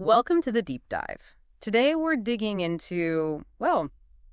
Welcome to the deep dive. Today we're digging into, well,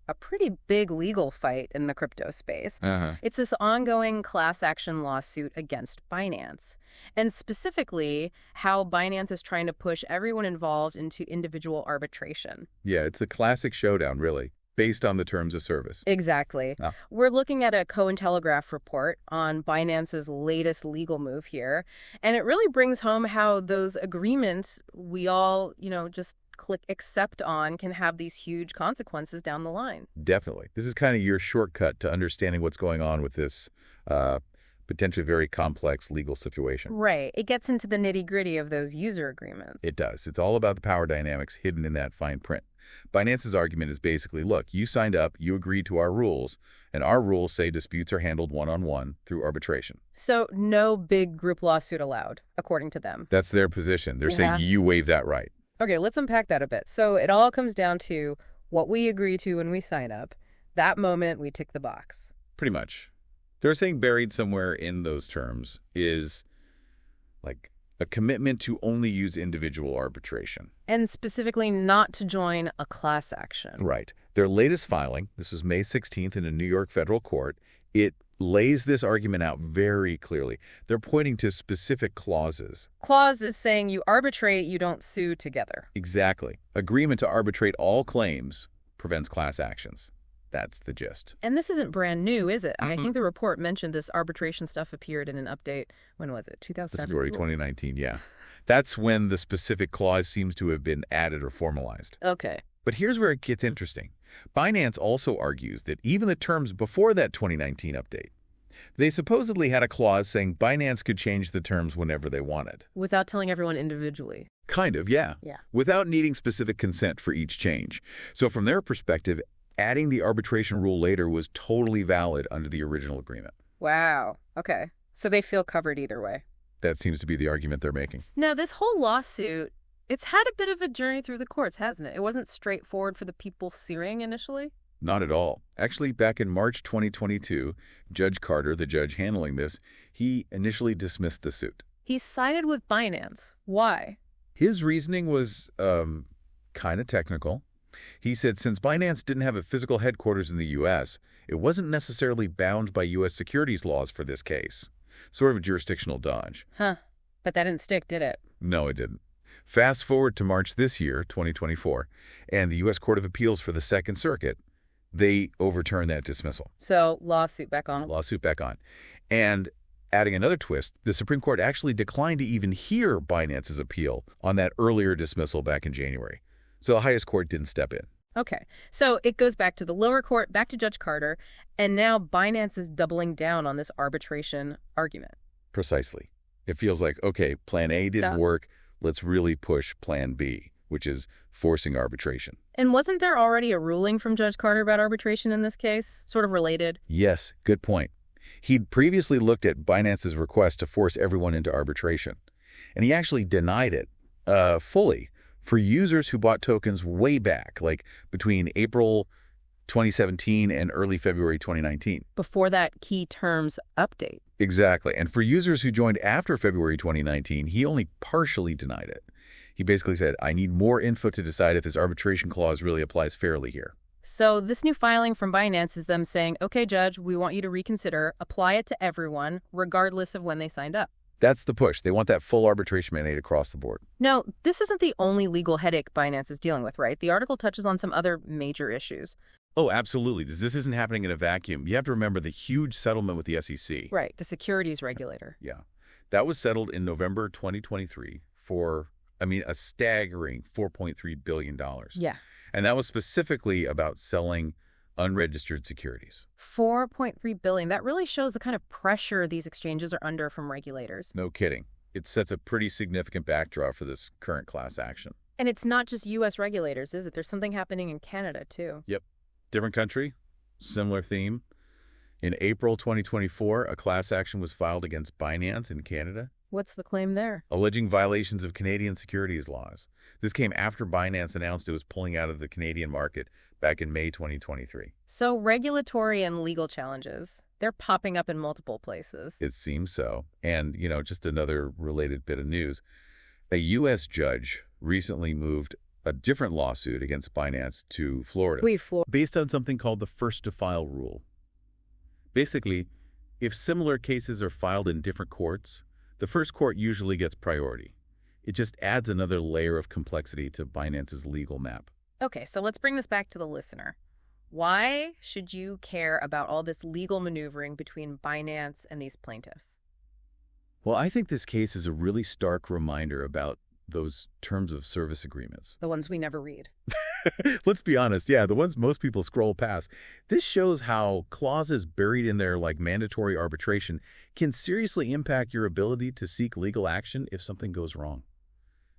a pretty big legal fight in the crypto space. It's this ongoing class action lawsuit against Binance, and specifically how Binance is trying to push everyone involved into individual arbitration. Yeah, it's a classic showdown, really, based on the terms of service. Exactly. Ah. We're looking at a Cointelegraph report on Binance's latest legal move here, and it really brings home how those agreements we all, just click accept on can have these huge consequences down the line. Definitely. This is kind of your shortcut to understanding what's going on with this potentially very complex legal situation. Right. It gets into the nitty-gritty of those user agreements. It does. It's all about the power dynamics hidden in that fine print. Binance's argument is basically, look, you signed up, you agreed to our rules, and our rules say disputes are handled one-on-one through arbitration. So no big group lawsuit allowed, according to them. That's their position. They're Yeah. saying you waive that right. Okay, let's unpack that a bit. So it all comes down to what we agree to when we sign up. That moment, we tick the box. Pretty much. They're saying buried somewhere in those terms is like a commitment to only use individual arbitration. And specifically not to join a class action. Right. Their latest filing, this was May 16th in a New York federal court, it lays this argument out very clearly. They're pointing to specific clauses. Clause is saying you arbitrate, you don't sue together. Exactly. Agreement to arbitrate all claims prevents class actions. That's the gist. And this isn't brand new, is it? I think the report mentioned this arbitration stuff appeared in an update. When was it? 2007? February 2019, yeah. That's when the specific clause seems to have been added or formalized. Okay. But here's where it gets interesting. Binance also argues that even the terms before that 2019 update, they supposedly had a clause saying Binance could change the terms whenever they wanted. Without telling everyone individually. Kind of, yeah. Yeah. Without needing specific consent for each change. So from their perspective, adding the arbitration rule later was totally valid under the original agreement. Wow. Okay. So they feel covered either way. That seems to be the argument they're making. Now, this whole lawsuit, it's had a bit of a journey through the courts, hasn't it? It wasn't straightforward for the people suing initially. Not at all. Actually, back in March 2022, Judge Carter, the judge handling this, he initially dismissed the suit. He sided with Binance. Why? His reasoning was kind of technical. He said since Binance didn't have a physical headquarters in the U.S., it wasn't necessarily bound by U.S. securities laws for this case. Sort of a jurisdictional dodge. Huh. But that didn't stick, did it? No, it didn't. Fast forward to March this year, 2024, and the U.S. Court of Appeals for the Second Circuit, they overturned that dismissal. So, lawsuit back on. Lawsuit back on. And adding another twist, the Supreme Court actually declined to even hear Binance's appeal on that earlier dismissal back in January. So the highest court didn't step in. Okay. So it goes back to the lower court, back to Judge Carter, and now Binance is doubling down on this arbitration argument. Precisely. It feels like, okay, plan A didn't work. Let's really push plan B, which is forcing arbitration. And wasn't there already a ruling from Judge Carter about arbitration in this case? Sort of related? Yes, good point. He'd previously looked at Binance's request to force everyone into arbitration, and he actually denied it fully for users who bought tokens way back, like between April 2017 and early February 2019. Before that key terms update. Exactly. And for users who joined after February 2019, he only partially denied it. He basically said, I need more info to decide if this arbitration clause really applies fairly here. So this new filing from Binance is them saying, okay, Judge, we want you to reconsider, apply it to everyone, regardless of when they signed up. That's the push. They want that full arbitration mandate across the board. Now, this isn't the only legal headache Binance is dealing with, right? The article touches on some other major issues. Oh, absolutely. This isn't happening in a vacuum. You have to remember the huge settlement with the SEC. Right, the securities regulator. Yeah. That was settled in November 2023 for, a staggering $4.3 billion. Yeah. And that was specifically about selling unregistered securities. $4.3 billion. That really shows the kind of pressure these exchanges are under from regulators. No kidding. It sets a pretty significant backdrop for this current class action. And it's not just U.S. regulators, is it? There's something happening in Canada, too. Yep. Different country, similar theme. In April 2024, a class action was filed against Binance in Canada. What's the claim there? Alleging violations of Canadian securities laws. This came after Binance announced it was pulling out of the Canadian market back in May 2023. So regulatory and legal challenges, they're popping up in multiple places. It seems so. And, just another related bit of news. A U.S. judge recently moved a different lawsuit against Binance to Florida We floor. based on something called the first-to-file rule. Basically, if similar cases are filed in different courts, the first court usually gets priority. It just adds another layer of complexity to Binance's legal map. Okay, so let's bring this back to the listener. Why should you care about all this legal maneuvering between Binance and these plaintiffs? Well, I think this case is a really stark reminder about those terms of service agreements. The ones we never read. Let's be honest, yeah, the ones most people scroll past. This shows how clauses buried in there like mandatory arbitration can seriously impact your ability to seek legal action if something goes wrong,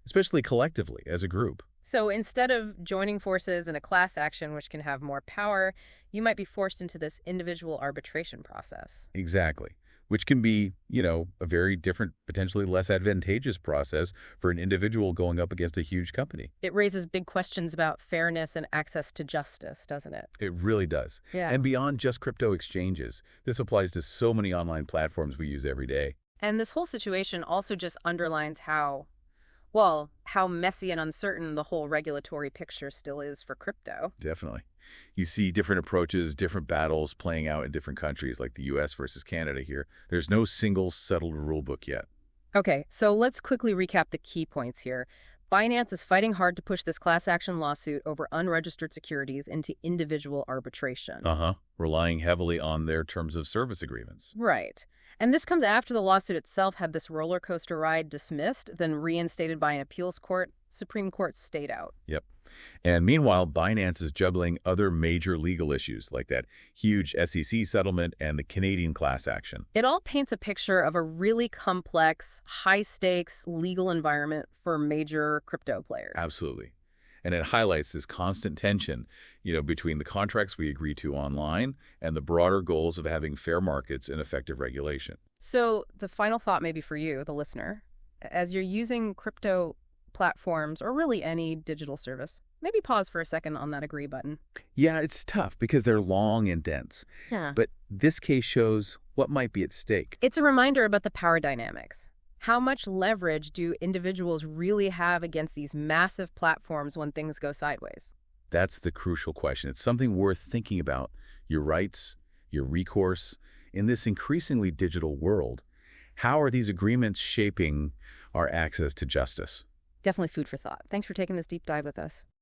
especially collectively as a group. So instead of joining forces in a class action, which can have more power, you might be forced into this individual arbitration process. Exactly. Which can be, a very different, potentially less advantageous process for an individual going up against a huge company. It raises big questions about fairness and access to justice, doesn't it? It really does. Yeah. And beyond just crypto exchanges, this applies to so many online platforms we use every day. And this whole situation also just underlines how messy and uncertain the whole regulatory picture still is for crypto. Definitely. You see different approaches, different battles playing out in different countries like the U.S. versus Canada here. There's no single settled rule book yet. Okay, so let's quickly recap the key points here. Binance is fighting hard to push this class action lawsuit over unregistered securities into individual arbitration. Relying heavily on their terms of service agreements. Right. And this comes after the lawsuit itself had this roller coaster ride dismissed, then reinstated by an appeals court. Supreme Court stayed out. Yep. And meanwhile, Binance is juggling other major legal issues like that huge SEC settlement and the Canadian class action. It all paints a picture of a really complex, high-stakes legal environment for major crypto players. Absolutely. And it highlights this constant tension, between the contracts we agree to online and the broader goals of having fair markets and effective regulation. So the final thought maybe for you, the listener, as you're using crypto platforms or really any digital service, maybe pause for a second on that agree button. Yeah, it's tough because they're long and dense. Yeah. But this case shows what might be at stake. It's a reminder about the power dynamics. How much leverage do individuals really have against these massive platforms when things go sideways? That's the crucial question. It's something worth thinking about. Your rights, your recourse, in this increasingly digital world. How are these agreements shaping our access to justice? Definitely food for thought. Thanks for taking this deep dive with us.